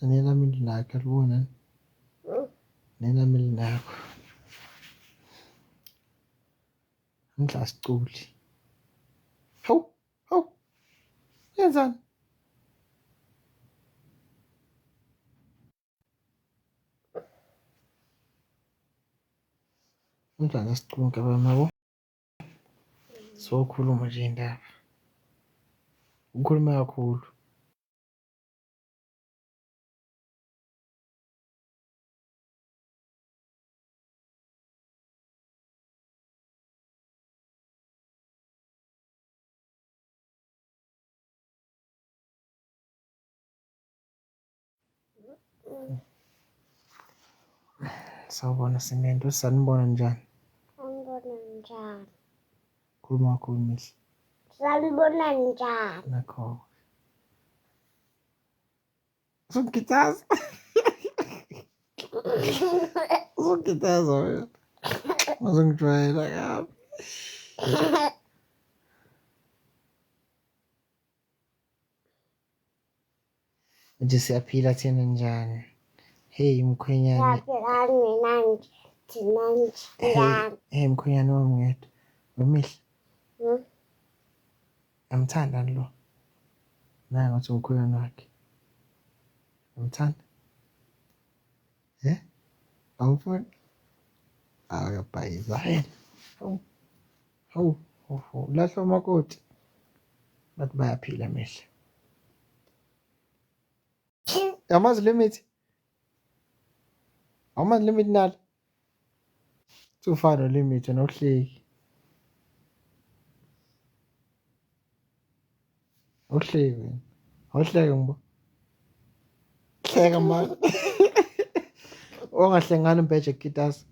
Nelami linakho libona. Nelami linakho. Ngidla siculi. Hawu. Yenzani? Ngidla siculi kabamabo. Sokhuluma nje indaba. Ukhuluma kakhulu. Sawubona Simendo, sanibona njani? Sanibona njani? Khuluma kakhulu mihle. Sanibona njani? Nakho. Uzongitaza. Uzongitaza wena. Uzongijwayela kabi. Nje siyaphila thina njani? Hey mkhwenyane. Siyaphila mina nje, thina nje njani? Hey mkhwenyane wami ngedwa. Wemihle. Amthanda lo. Naye ngathi umkhwenyane wakhe. Amthanda? Awufuni? Akabhayiza yena. Hawu. Lahla umakoti. Bathi bayaphila mihle. Yamazi limit. Awumazi limit nalo. Sufana limit nohleki. Uhleki wena. Awuhleke ngibo. Hleka manje. Ongahlengana imbheje kitasa.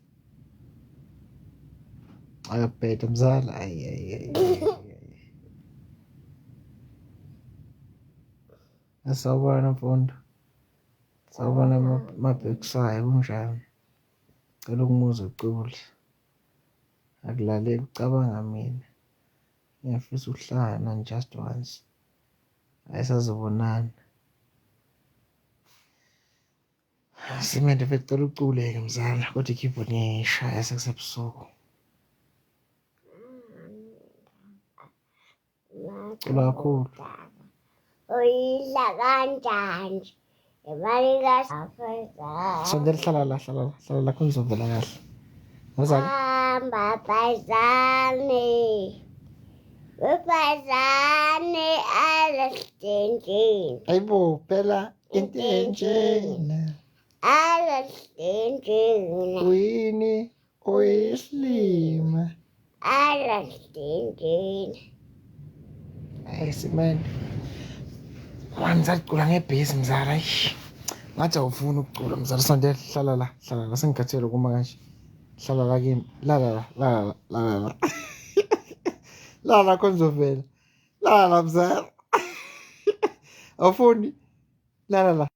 Ayabheda mzala. Ay. Asawubona mfundo. Sawubona mabhekusayo kunjani? Cela ukumuza ucule. Akulaleki ucabanga mina. Ngiyafisa ukuhlala just once. Ayisazobonana. Simende mfethu cela ucule-ke mzala kodwa i-keyboard ngiyayishaya sekusebusuku. Cula kakhulu. Uyidla kanjani? Imali kaSafeza. Sondela hlala la khona uzovela kahle. Ngozake? Hamba Fazane. Ufazane alastenjini. Ayibo phela into enjena. Alastenjini. Uyini oyeslima. Alastenjini. Hayi Simende. Manje sacula ngebhesi mzala. Ngathi awufuni ukucula mzala. Sondela hlala la sengikhathele kuma kanje. Hlala la kimi. Lala. Lala khona uzovela. Lala mzala. Awufuni? Lala.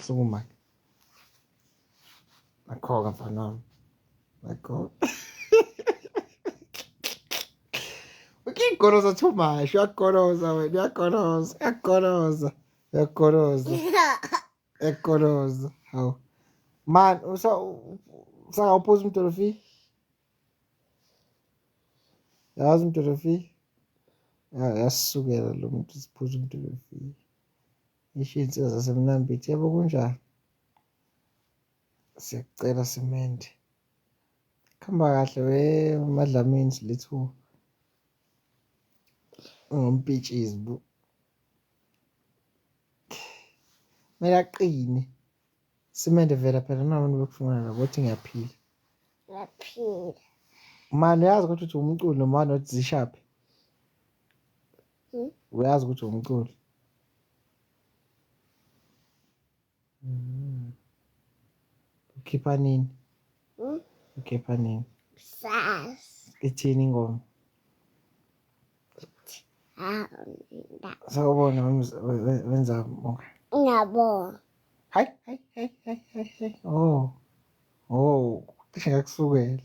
Sukuma. Nakhoka mfana wami. Nakhoka. Ukigoroza too much. Uyagoroza wena. Uyagoroza. Hawu. Man, usawuphuza umtolofi? Yazi umtolofi? Yasisukela lo muntu siphuza umtolofi. Isho insizwa zasemnambithi. Yebo kunjani? Siyakucela Simende. Khamba kahle we Madlamini silithu. Ungompitshisi bu. Mela aqine. Simende vela phela nabantu bekufuna labo uthi ngiyaphila. Yaphila. Manje uyazi ukuthi uthi umculi noma nothi zishaphi? Uyazi ukuthi umculi? Ukhipha nini? Ukhipha nini? Sas. Ithini ingoma? Awunda. Sawubona wenza bonke. Ngiyabonga. Hayi. Oh. Cishe ngakusukela.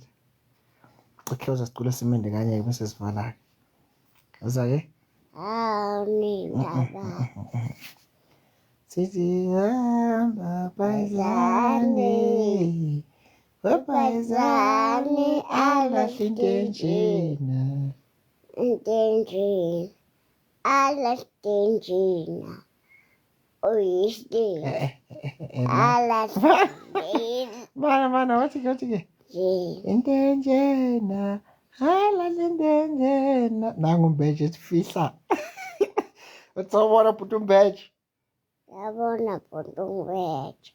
Close sicule simende kanye-ke bese sivala-ke. Uzake? Nindaba. Sithi hamba Payzane, wePayzane alahle into enjena. Entenjina. Alastenjina. Oyistina. Alastenjina. Mana, wathi-ke? Into enjena, alahle into enjena. Nangu umbheje ethi fihla. Uthi sawubona bhuti umbheje. Yabona bhuti wethu.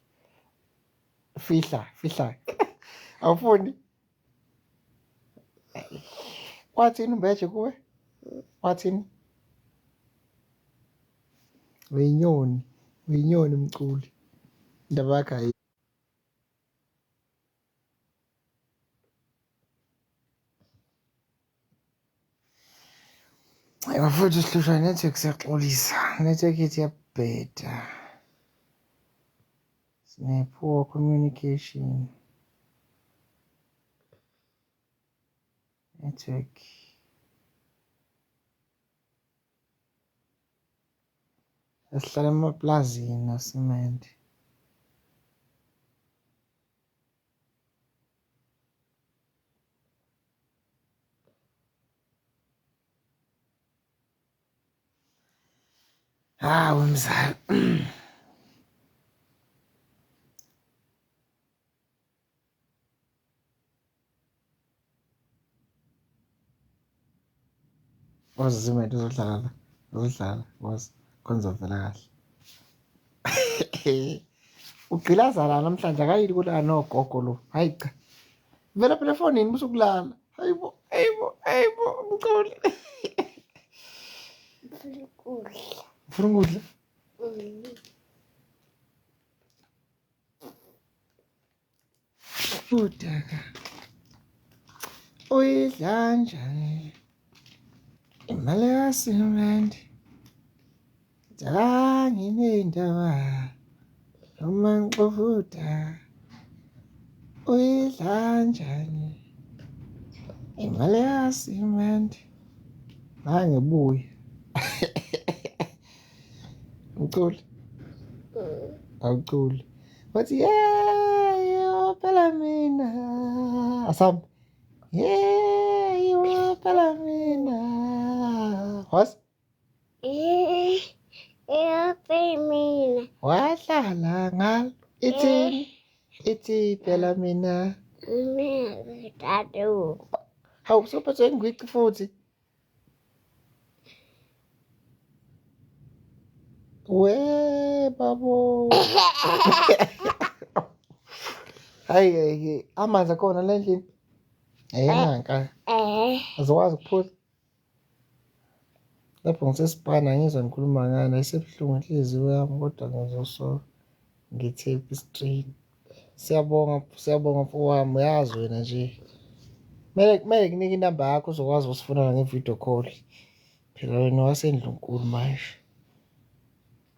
Fihla. Awufuni? Wathini umbheje kuwe? Wathini? Uyinyoni mculi. Indaba yakho ayi. Hayi bafowethu sihlushwa network siyaxolisa. Network yethu iyabheda. Sine-poor communication. Network. Sihlala emaplazini nasemende. Hawu mzala. Wazi Zimende uzodlala wazi konizovela kahle. Ugqilaza la namhlanje akayili kulala nogogo lo. Hayi cha. Vela phela efonini bese ukulala. Hayibo mculi. Ufuna ukudla? Udaka. Uyidla njani? Imali yasimende. Dala nginendaba. Noma ngixovuda. Uyidla njani? Imali yasimende. Hayi ngibuye. Mculi. Awuculi. Wathi yeah, phela mina. Asam. Yeah, phela mina. Was? Mina. Wahlala ngalo. Ithi phela mina. Mina tatu. Hawu sophethwe ngwici futhi. We babo. Hayi amanzi akhona la endlini. Nanka. Azokwazi ukuphuza. Lapho ngisesipana ngizwa ngikhuluma ngani ayisebuhlungu inhliziyo yami kodwa ngizosola ngithape istrain. Siyabonga mfowami uyazi wena nje. Kumele kunike inamba yakho uzokwazi ukusifonela nge-video call. Phela wena wasendlunkulu manje.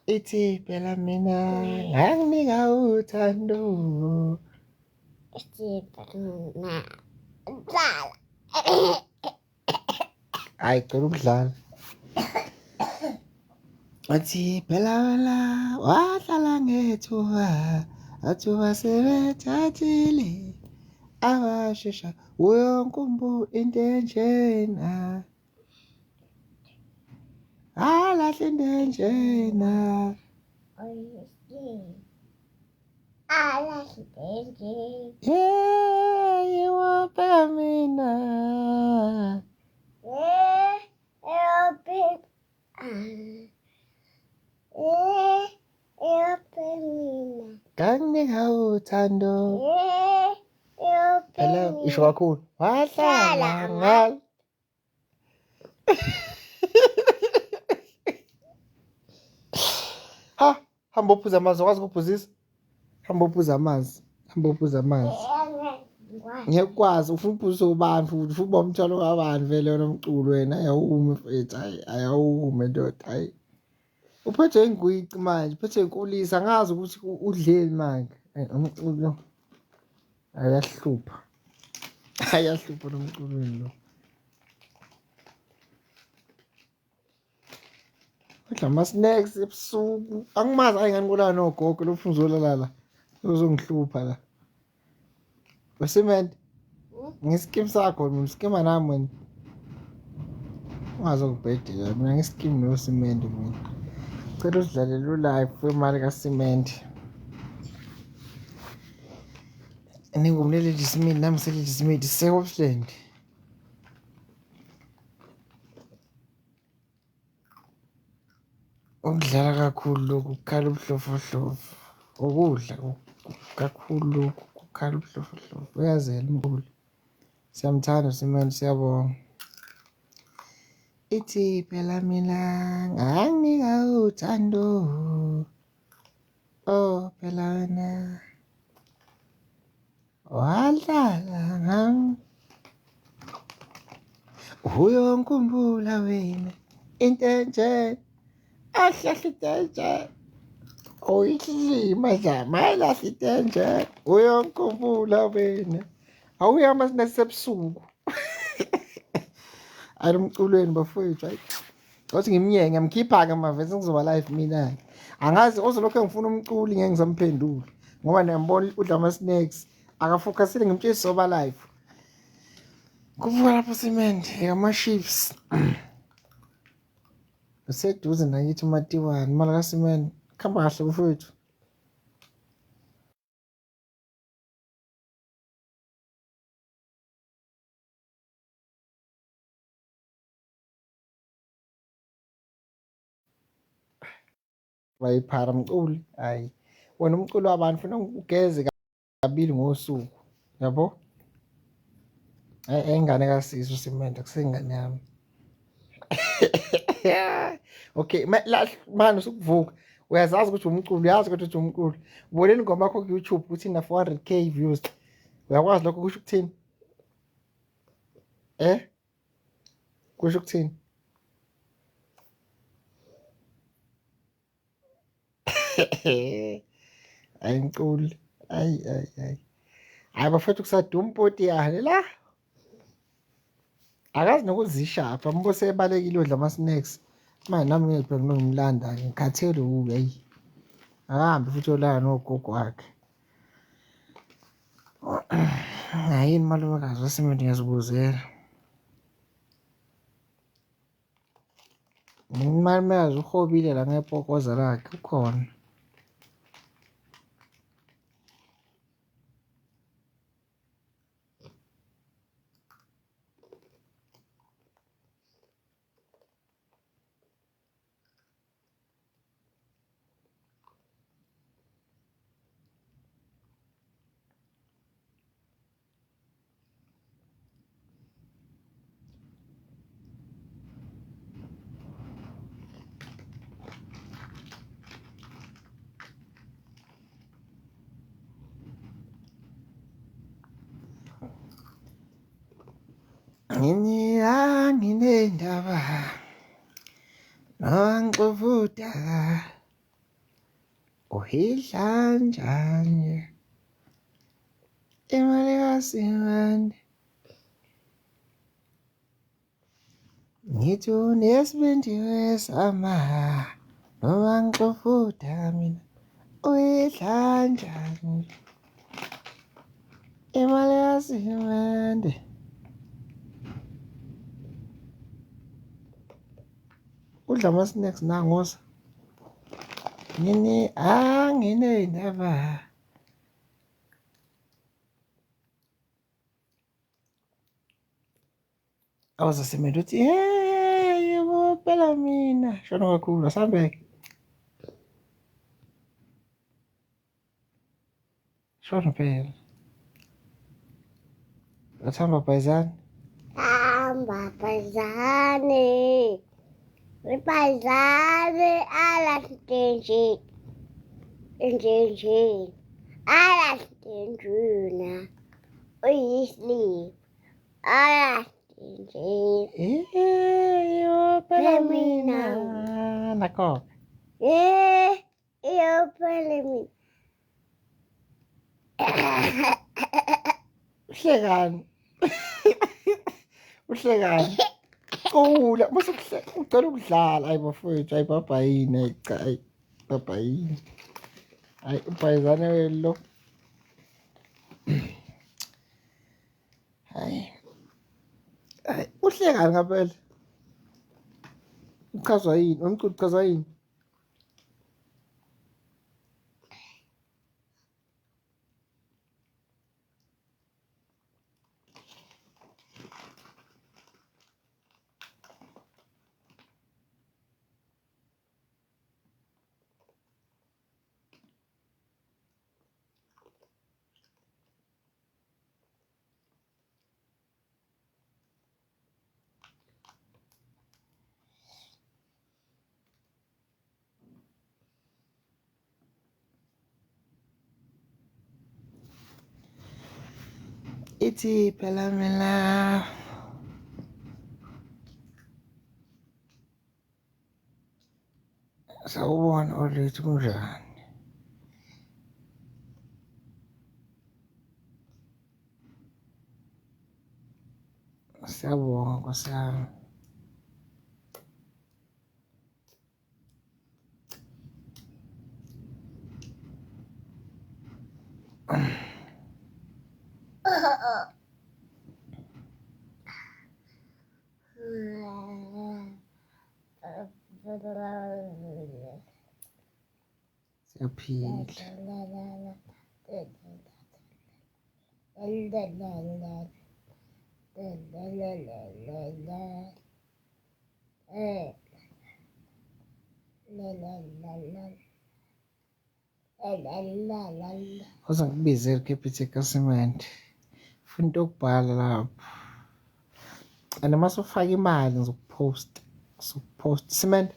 Ithi phela mina nganginika uthando. Ithi mina. Hayi cela ukudlala. Wathi phela wena wahlala ngethuba. Athuba sebethathile. Abashesha uyonkumbu into enjena. Alahle into enjena. Yeah, phela mina. Nganginika uthando. Hello, isho kakhulu. Wahlala ngalo. Ha, hamba uphuza amanzi, wazi ukuphuzisa? Hamba uphuza amanzi. Ngiyakwazi ufuna uphuzisa ubani futhi ufuna uba umthwalo kabani vele wena mculo wena ayawume mfethu ayawume ndoda hayi. Uphethwe ingwici manje, uphethwe inkulisa angazi ukuthi udleni manje. Umculo ayahlupha. Ayahlupha nomculweni lo. Udla ama-snacks ebusuku. Angimazi ayingani kulala nogogo lofuzo lalala. Uzongihlupha la. Wesimende. Ngiskim sakho mina skima nami wena. Ungazongibhedela mina ngiskim nosimende mina. Cela usidlalele u-live wemali kasimende. Ningumlele Jisimini nami sele Jisimini siseKopsland. Ukudlala kakhulu lokhu kukhala ubuhlofohlofu. Ukudla kakhulu lokhu kukhala ubuhlofohlofu. Uyazela umkhulu. Siyamthanda uSimende siyabonga. Ithi phela mina nganginika uthando. Oh phela wena. Wadlala ngami. Uyongikhumbula wena. Into enje. Ahlahla itenje. Oyihliziyo dlama ayilahla itenje. Uyongikhumbula wena. Awuyama sinesebusuku. Ayimculweni bafowethu hayi. Ngothi ngimnyenye ngimkhipha-ke amavesi ngizoba live mina. Angazi ozolokhu engifuna umculi ngeke ngizamphendula. Ngoba niyambona udla ama-snacks. Akafocusile ngimtshela soba live. Kuvuka lapho Simende ama-chiefs. Useduze nakithi uMatiwane mala kaSimende. Khamba kahle bafowethu. Bayiphara umculi hayi wena umculi wabantu ufuna ugeze kabili ngosuku yabo ingane kasizwe Simende kusengane yami. Okay manje usukuvuka uyazazi ukuthi umculi uyazi ukuthi umculi ubonile ingoma yakho ku YouTube ukuthi ina 400k views uyakwazi lokho kusho ukuthini kusho ukuthini ayimculi hayi bafethu kusaduma umpoti yale la akazi nokuzishapha mbose ebalekile odla ama-snacks manje nami ngiyibheka ngimlanda ngikhathele uwe hayi ahambe futhi olala nogogo wakhe hayini malumekazi weSimende ngiyazibuzela malumekazi uhobile la ngepokoza lakhe ukhona. Nginendaba nangixovuda uhidla njani imali kaSimende ngithi unesibindi sama noma ngixovuda mina uhidla njani imali kaSimende. Udla ama-snacks nangosa nginendaba awuza Simende uthi yebo phela mina shona kakhulu asambeke shona phela athamba bhayizani Hamba phazane. Phazane alastenje. Nje. Alastenjuna. Uyisli. Alastenje. yo phela mina nakho Yo phela mina. hlekani Uhlekani? Cula, mase ucela ukudlala hayi bafowethu, hayi babhayini, hayi cha, hayi babhayini. Hayi ubhayizane welo. Hayi. Hayi uhlekani ngaphela? Uchazwa yini? Umculo uchazwa yini? Ithi phela mina sawubona olethu kunjani? Siyabonga Nkosi yami. Siyaphila. Uze ngikubizele Capitec kasimende. Ufuna into yokubhala lapho. And mase ufaka imali ngizokupost. Sokupost simende.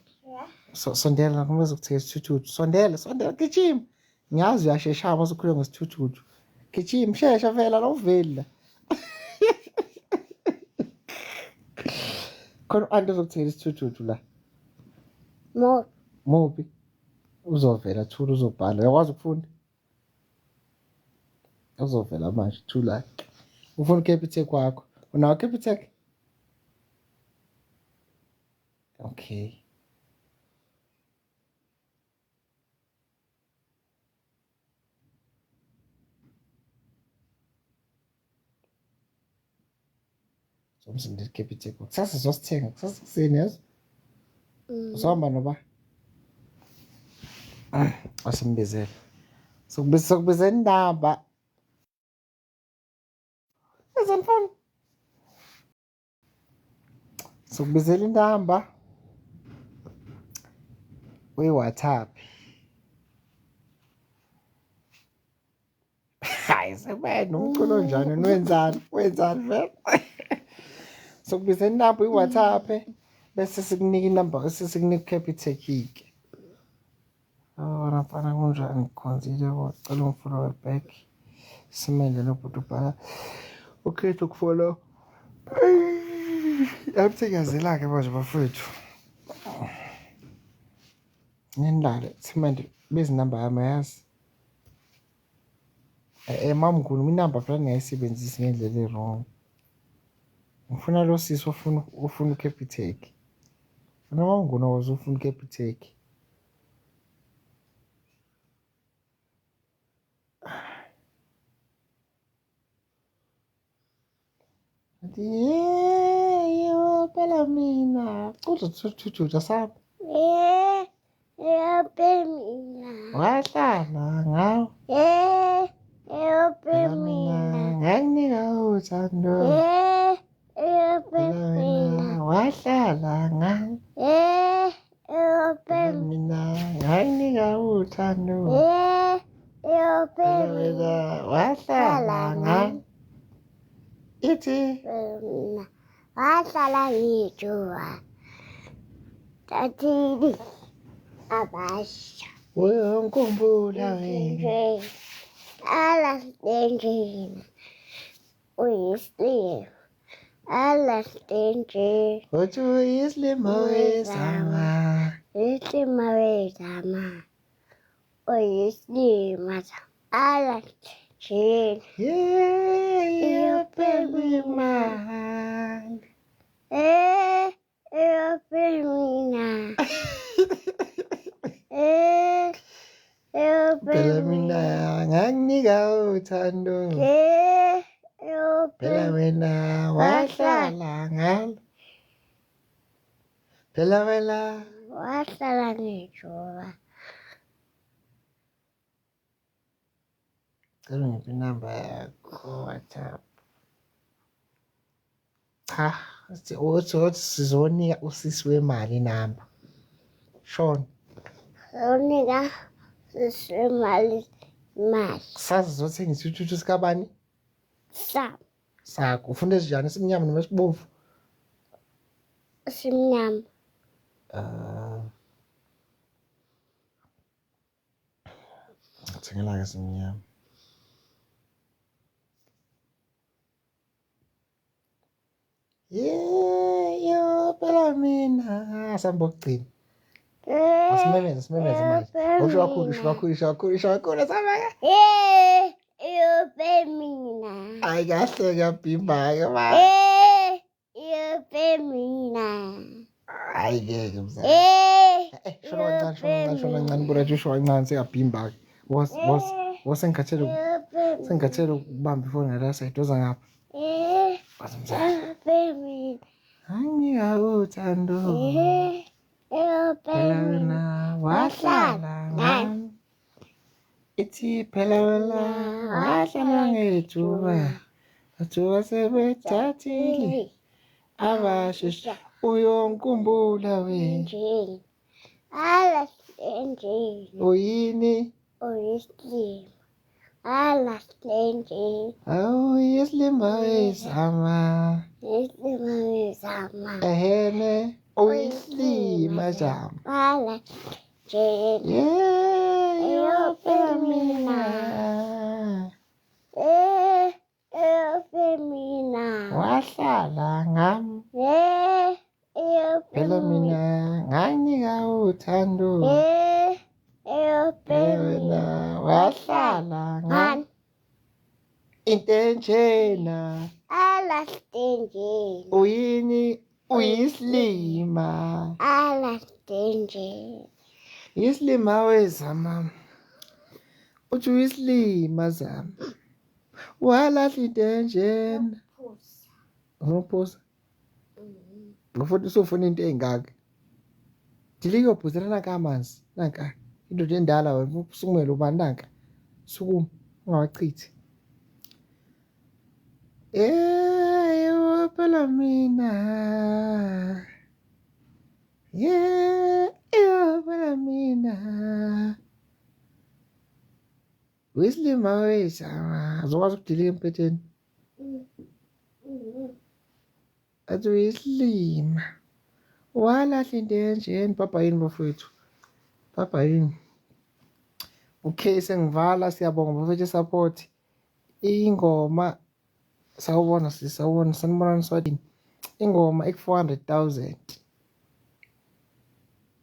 Sondela kumele ukuthenga isithuthuthu. Sondela gijima. Ngiyazi uyashesha mase ukhuluma ngesithuthuthu. Gijima shesha vela la uveli la. Khona anti uzokuthenga isithuthuthu la. Muphi? Uzovela thula uzobhala. Uyakwazi ukufunda? Uzovela manje thula. Ufuna uCapitec kwakho. Unawo Capitec? Okay. Somsindile Capitec. Kusasa sizosithenga kusasa kuseni yazi. Uzohamba noba? Asimbizele. Sokubizela indaba. Ezanifana. Sokubizela indaba. WhatsApp. Hayi sebena umculo njani niwenzani? Wenzani vele? Sokubizela indaba WhatsApp bese sikunika inamba sesikunika Capitec ke. Mfana kunjani ngikhonzile wacela ungifolo back. Simende nobhuti ubhala. Ukhetho kufollow. Yabuthekazela ke manje bafowethu. Nindale simende bezi number yami yazi. Mamkhulu inamba phela ngiyayisebenzisa ngendlela e-wrong. Ngifuna lo sisi ufuna uCapitec. Mina mamkhulu wazi ufuna uCapitec. Yo phela mina kuze thuthu sami. Mina. Wahlala ngawo. Mina. Nganginika uthando. Mina. Wahlala ngawo. Mina. Nganginika uthando. Mina. Wahlala ngawo. Ithi. Mina. Wahlala ngijua. Tatini. Abasha. Uyongikhumbula wena. Alasendlini. Uyislimu. Alasendlini. Uthi uyislimu wezama. Islimu wezama. Uyislimu. Alasendlini. Yeah. Baby man. Mina. Phela mina nganginika uthando. Phela wena wahlala ngalo. Phela wena Wahlala ngijola. cela ngiphi inamba yakho WhatsApp. Cha, uthi sizonika usisi wemali inamba. Shona. Unika imali. Sazi zothenga isithuthuthu sikabani? Sam. Sakho. Ufunda esinjani esimnyama noma esibomvu? Simnyama. Ngithengela ke simnyama. Yo phela mina sambogcina. Asimemeze manje. Usho kakhulu samaka. Mina. Hayi kahle kabhimba ke ma. Mina. Hayi ngeke mzala. Shona kancane burathu usho kancane sekabhimba ke. Sengikhathele ukubamba ifoni ngala side oza ngapha. Wazi mzala. Angiyawuthando. Phela wena wahlala ngami. Ithi phela wena wahlala ngethuba. Athuba sebethathile. Abasheshe uyongikhumbula wena. Uyini? Awuyislima wezama. Ehene uyislima jama. Yo phela mina. Wahlala ngami. Phela mina nganginika uthando. Phela wena wahlala ngami. Into enjena. Uyini? Uyislima. Islima wezama. Uthi uyislima zama. Walahla into enjena. Ngophuza. Ngofuna usufuna into engaka. Dilike uphuzela kamanzi. Nanka. Into endala wena usukumele ubani nanka. Sukuma ungawachithi. Yo phela mina. Yo phela mina. Wislima wezama. Azokwazi ukudilika empetheni. Athi uyislima. Walahla into enjeni papa yini bafowethu. Papa yini. Okay sengivala siyabonga bafethu support. Ingoma sawubona sisawubona sanibona niswadini. Ingoma ek400,000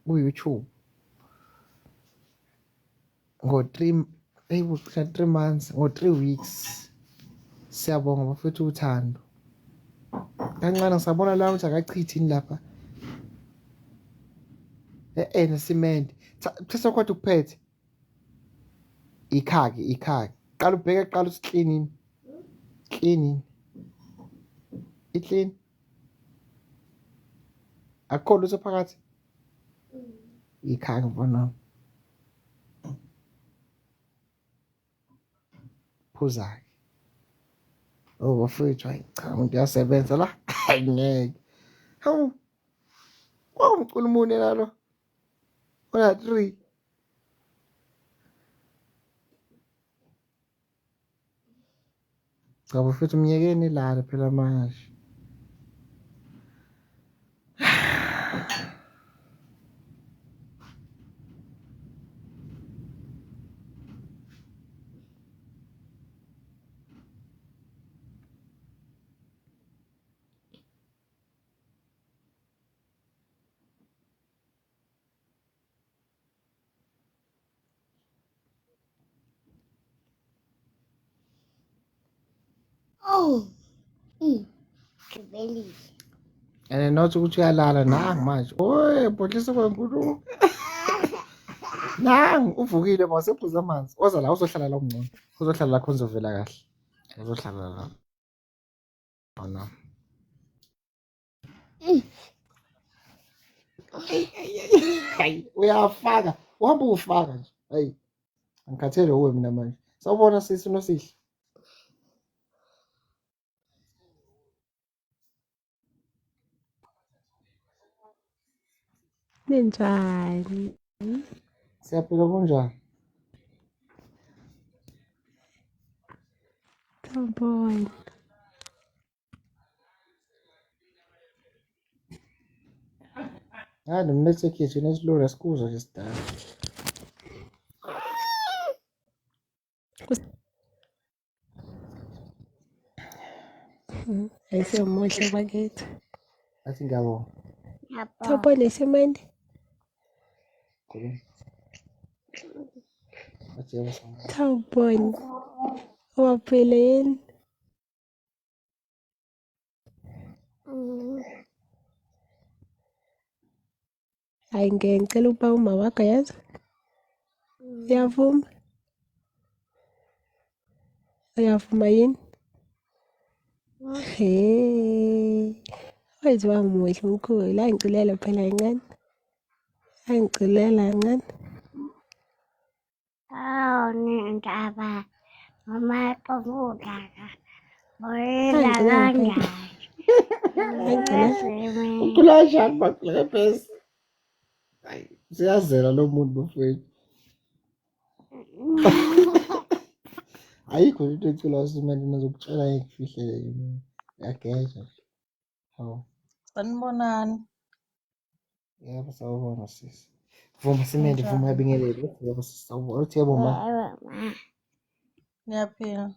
ku YouTube. Ngo3 months, ngo3 weeks. Siyabonga bafethu uthando. Kancane ngisabona la ukuthi akachithini lapha. Nesimende. Phisa kodwa ukuphethe. Ikhaki. Qala ubheke qala uthi clean. I-clean. Akho lutho phakathi. Ikhaki mfana. Phuza. Oh bafethu hayi cha umuntu uyasebenza la. Ngeke. Hawu. Umculo umune lalo. Ona 3. Cha bafethu umnyekeni lana phela manje. Oh. Gqibelile. And not ukuthi uyalala nangu manje. Oy, bhodlisa kwenkulumo. Nangu uvukile masephuza amanzi. Oza la uzohlala la ungcono. Uzohlala la khona uzovela kahle. Uzohlala la. Oh no. Hayi, uyafaka. Uhamba ufaka nje. Hayi. Angikhathele uwe mina manje. Sawubona sisi nosihle. Ninjani? Siyaphila kunjani? Sawubona. Hayi nomnetwork yethu inesilula sikuzwa nje sidala. Ayisimuhle bakithi. Athi ngiyabonga. Yabo. Sawubona isimande. Khuluma. Athi yebo sawubona. Sawubona. Waphila yini? Hayi ngicela ukuba uma wakho yazi. Uyavuma? Uyavuma yini? Waziwa muhle mkhulu. Angicilela phela kancane. Angicilela kancane. Nindaba mama qhamuka. Boyela kanjani? Ukhula kanjani bakule phesi? Hayi, siyazela lo muntu bafowethu. Ayikho into ecula usimanje nazokutshela ngikufihlele yini. Yageja. Hawu. Sanibonani. Yebo sawubona sisi. Vuma simende vuma yabingelele. Yebo sisi sawubona. Uthi yebo ma. Niyaphila.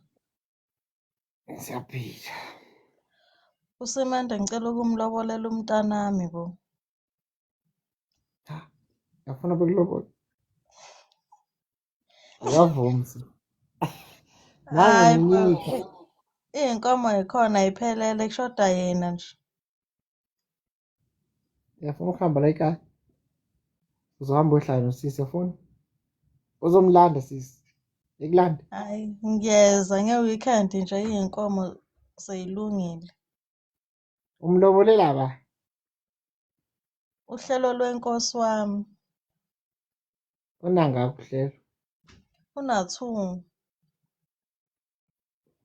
Siyaphila. Usimende ngicela ukumlobolela umntanami bo. Ha. Yafuna bekulobola. Uyavuma sisi. Hayi Nangu iy'nkomo yikhona iphelele kushoda yena nje. Uyafuna ukuhamba la ekhaya? Uzohamba uyohlala nosisi yafuna? Uzomlanda sisi. Ekulanda? Hayi ngiyeza nge-weekend nje iy'nkomo seyilungile. Umlobolela ba? Uhlelo lwenkosi wami Unangakho uhlelo. una-2.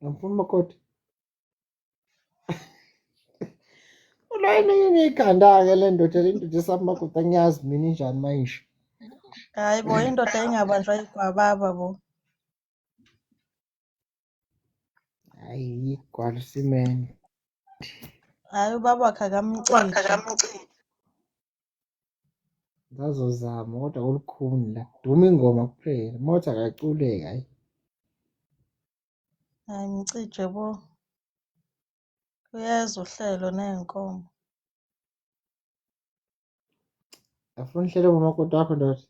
Ngifuna umakoti. Ulayini yini ikhanda-ke le ndoda esaba umakoti angiyazi mina injani mayisho. Hayi bo indoda engabanjwa igwababa bo. Hayi igwala usimene. Hayi ubaba wakhe akamcije. Ngazozama kodwa kulukhuni la. Duma ingoma kuphela. Mothi akaculeke hayi. Hayi mcije bo. Uyeza uhlelo ney'nkomo. Afuna uhlelo bomakoti wakho ndoda.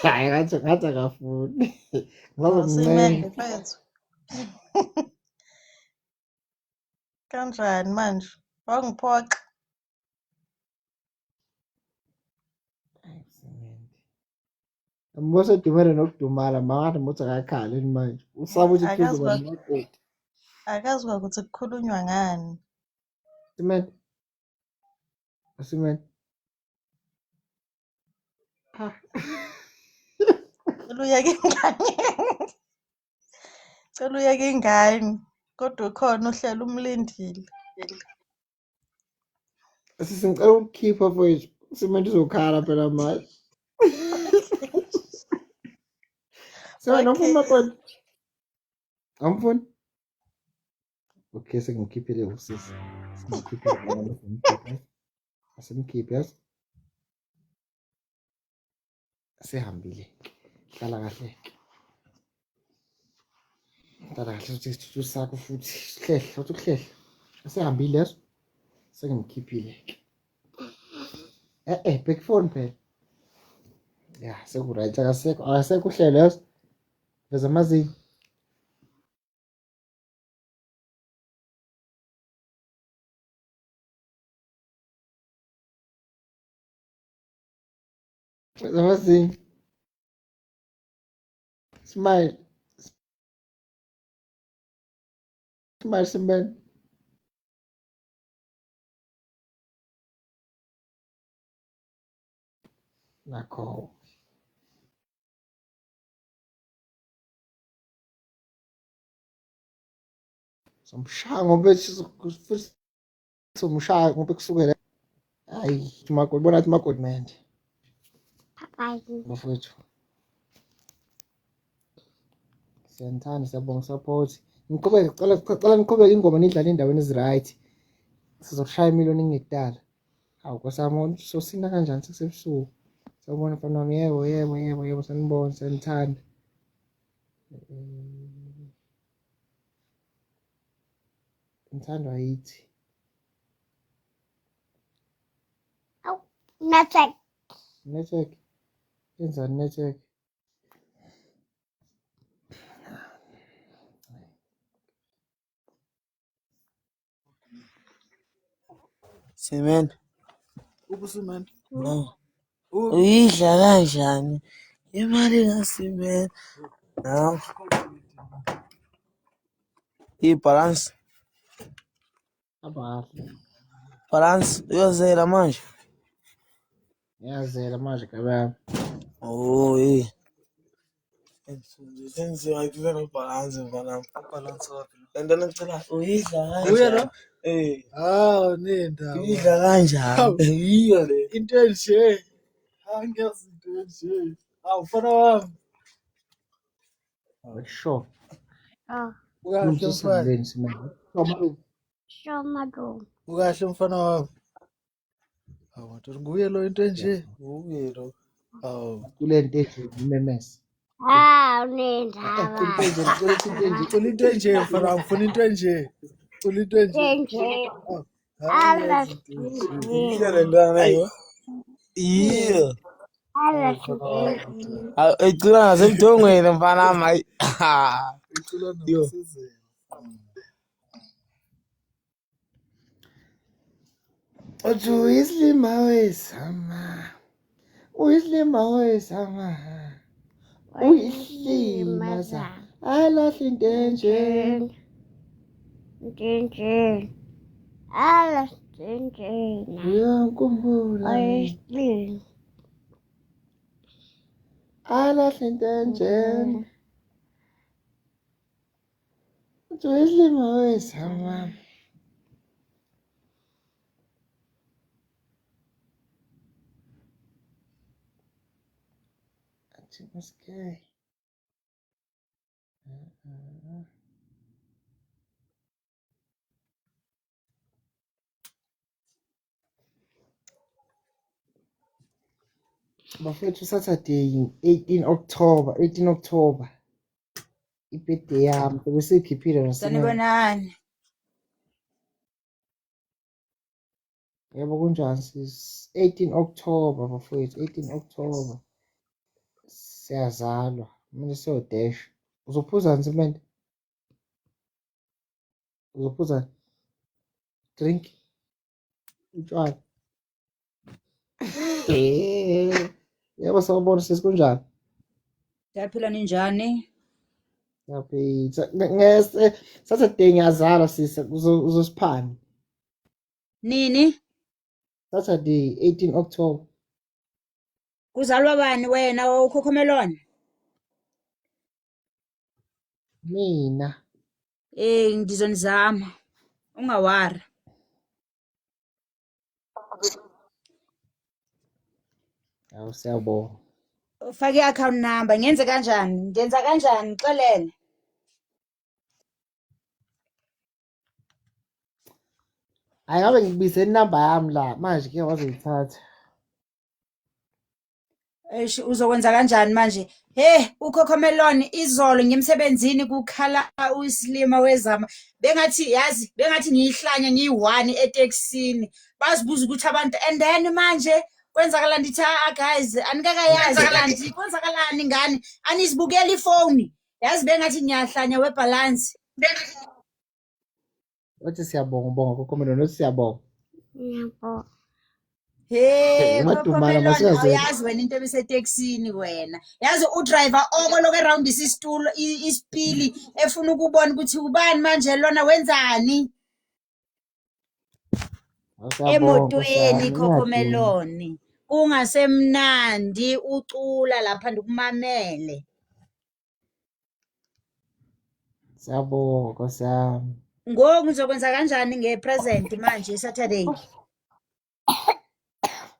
Hayi ngathi akafuni. Usimende Ngizomncenga. mfethu. Kanjani manje? Wangiphoxa. Mbosa edumele nokudumala makathi mothi akakhali yini manje. Usaba ukuthi Akazi kuzoba nomakoti. akazi ukuthi kukhulunywa ngani. Simende. Simende. Cela uyeke ingane. Cela uyeke ingane. Kodwa ukhona uhlelo umlindile. Sisicela ukukhipha mfowethu. Simende uzokhala phela manje. Simende awufuni umakoti? Awumfuni? Okay, sengimkhiphile usisi. Simkhiphile. Asimkhiphe yazi. Sehambile. Hlala kahle. Hlala kahle uthi isithuthi sakho futhi sihlehla, uthi ukuhlehla. Sehambile yazi. Sengimkhiphile. Back phone phela. Ya, seku-right akasekho uhlelo yazi. Veza amazinyo. Amazinyo. Smile. Smile, Simban. Nakho. Somshaya ngoba futhi somshaya ngoba kusukela hayi umakoti bona athi umakoti manje Papayini. bafowethu siyanithanda siyabonga support ngiqhubeke cela niqhubeke ingoma nidlale endaweni ezi-right sizokushaya imiliyoni ngekudala hawu kwasami sosina kanjani sekusebusuku sawubona mfana wami yebo sanibona siyanithanda ngithandwa yithi Oh, network. network yenzani network Simene, Ubusimene. no. Uyidla kanjani imali kaSimene? No. Ibhalansi, abakahle balance uyozela manje. ngiyazela manje kabami Oh, senziwa kuyona ibhalansi mfana. Ubalance wapi? Lento ngicela uyidla Nguye lo? kanjani? Hawu nendaba. Uyidla Hawu. kanjani? Yiyo le. Into enje. Angiyazi into enje. Hawu mfana wami. sure Oh, Ukahle mfana. Lumsisindleni simanje Malume show my room. Ukahle mfana wami. Hawu madoda nguye lo into enje. Uye lo. Hawu. kule nto enje imemese Ah, nendaba. into enje into enje Cula into enje mfana wami. Ngifuna into enje. Cula into enje. Nje. Hawu. Ala Angiyazi into enje. Yiyo sindini. le nto nayo. Yiyo. Ala Mfana wami. sindini. Ecula ngasemdongweni mfana mayi. Icula Yo. nokusizela. uthi uyislima wesama uyihlima za alahle into enje Nje. Ala sindini. uyangikhumbula Oyislini. alahle into enje uthi uyislima wesama athi maske bafethu Saturday 18 October ibirthday yami bese ikhiphile nasemini Sanibonani. yebo kunjani sis 18 October bafethu 18 October siyazalwa kumele siyodesha uzophuzani Simende uzophuzani drink utshwala yebo sawubona sis kunjani Siyaphila ninjani? yaphitha ngese Saturday ngiyazalwa sis uzosiphani Nini? Saturday 18 October Kuzalwa bani wena ukhokhomelona? mina Ngizonizama. Ungawari. awu siyabonga Ufake i-account number. Ngenze kanjani? Ngenza kanjani? Xelele. hayi ngabe ngikubize inamba yami la manje ke wazoyithatha Uzokwenza kanjani manje? He, ukhokhomelona izolo ngimsebenzini kukhala uSlima wezama. Bengathi ngiyihlanya ngiyi-1 etekisini. Bazibuza ukuthi abantu and then manje kwenzakala ndithi guys anikakayazi kanti kwenzakalani ngani anizibukela ifoni yazi bengathi ngiyahlanya webhalansi wathi siyabonga ubonga kokhomelo nothi siyabonga Yabo. He Umadumala Cocomelon masikazenza. awuyazi wena into ebiseteksini wena. Yazi udriver okoloke erowundisa isitulo isipili efuna ukubona ukuthi ubani manje lona wenzani Siyabonga emotweni Nkosi yami, ningadumi. Cocomelon. Kungasemnandi ucula lapha ndikumamele. Siyabonga Nkosi yami. Ngoku ngizokwenza kanjani ngepresent manje Saturday?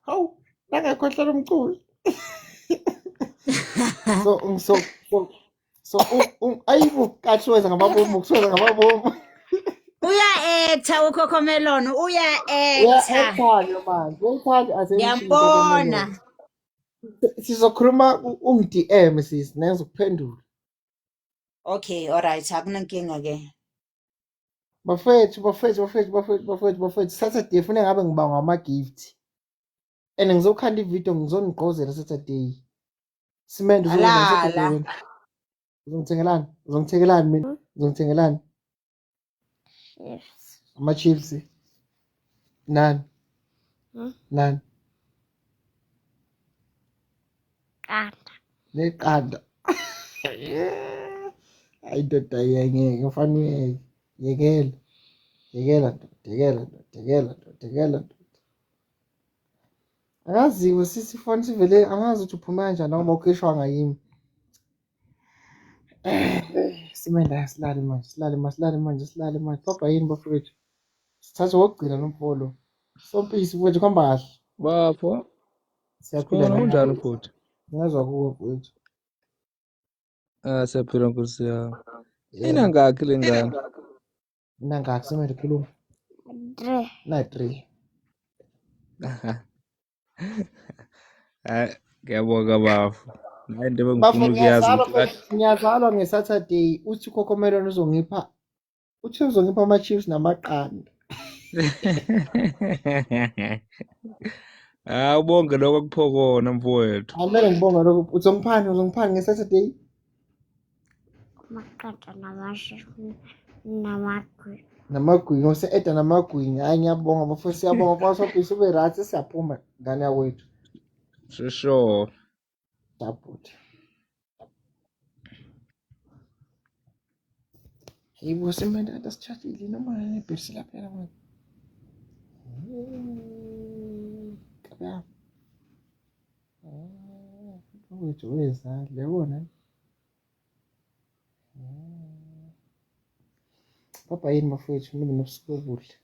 Hawu, nangakhohlela umculo. Ayibo kathweza ngamabomu, kuthweza ngamabomu. Uya-actor uCocomelon, uya-actor. Uya-actor-ke manje, uyayithanda attention Ngiyambona. Cocomelon. Sizokhuluma ungi-DM sisi, nengizokuphendula. Okay, alright, akunankinga-ke. Bafethu. Saturday fune ngabe ngiba ngama-gift. And ngizokhanda ividiyo ngizonigqozela Saturday. Simende uzokwenza Saturday Alala. wena. Uzongithengelani mina? Uzongithengelani? Chips. Ama-chips. Nani? Nani? Kanda. Neqanda. Hayi ndoda ngeke mfana uyeke. Yekela ndoda. Akaziwe sisi foni sivele angazi ukuthi uphuma kanjani ngoba ukhishwanga yimi. Simenda silale manje. Papa yini bafowethu? Sithatha wokugcina nomfolo. Sompisi mfowethu khamba kahle. Bafo, Siyaphila sikhona nami. kunjani futhi? Ngazwa kuwe mfowethu. Siyaphila Nkosi yami. Yebo. Inangakhi le ngane? Nangakho simende khuluma. 3. Na 3. Hayi, ngiyabonga bafo. Nayi into Bafo bengifuna ukuyazi ngiyazalwa ngeSaturday uthi Cocomelon uzongipha ama-chips namaqanda. Ubonge lokho akuphokona mfowethu. Kumele ngibonga lokho. Uzongiphani ngeSaturday? Amaqanda namashishini namagwi. Namagwinya use-eda namagwinya. Hayi ngiyabonga bafo, siyabonga bafo sompisi ube right siyaphuma ngane yakwethu. Sure. Dabhuti. Yibo simende kade sichatile noma nebhesi laphela manje. Kabya. Wethu wezandla yabona. Papa yini bafowethu nibe nobusuku obuhle.